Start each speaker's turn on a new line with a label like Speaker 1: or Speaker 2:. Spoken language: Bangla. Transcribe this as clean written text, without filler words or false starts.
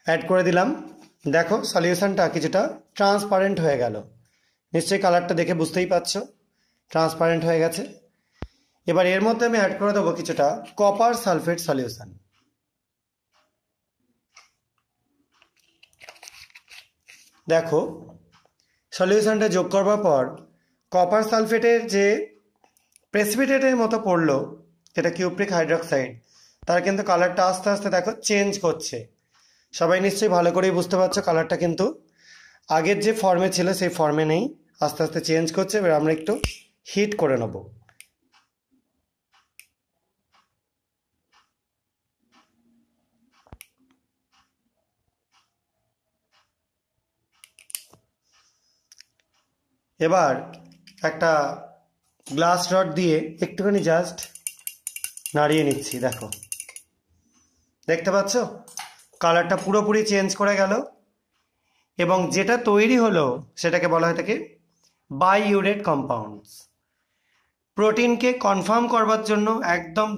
Speaker 1: অ্যাড করে দিলাম। দেখো সলিউশনটা কিছুটা ট্রান্সপারেন্ট হয়ে গেল। নিশ্চয়ই কালারটা দেখে বুঝতেই পারছো ট্রান্সপারেন্ট হয়ে গেছে। এবার এর মধ্যে আমি অ্যাড করে দেবো কিছুটা কপার সালফেট সলিউশন। দেখো সলিউশনটা যোগ করবার পর কপার সালফেটের যে প্রেসিপিটেটের মতো পড়লো, যেটা কিউপ্রিক হাইড্রক্সাইড, তার কিন্তু কালারটা আস্তে আস্তে দেখো চেঞ্জ করছে। সবাই নিশ্চয়ই ভালো করেই বুঝতে পারছো কালারটা কিন্তু আগের যে ফর্মে ছিল সেই ফর্মে নেই, আস্তে আস্তে চেঞ্জ করছে। এবার আমরা একটু হিট করে নেব। এবার একটা গ্লাস রড দিয়ে একটুখানি জাস্ট নাড়িয়ে নিচ্ছি। দেখো, দেখতে পাচ্ছ কালারটা পুরোপুরি চেঞ্জ করে গেল। এবং যেটা তৈরি হলো সেটাকে বলা হয় থাকে বাইউরেট কম্পাউন্ডস। প্রোটিনকে কনফার্ম করবার জন্য একদম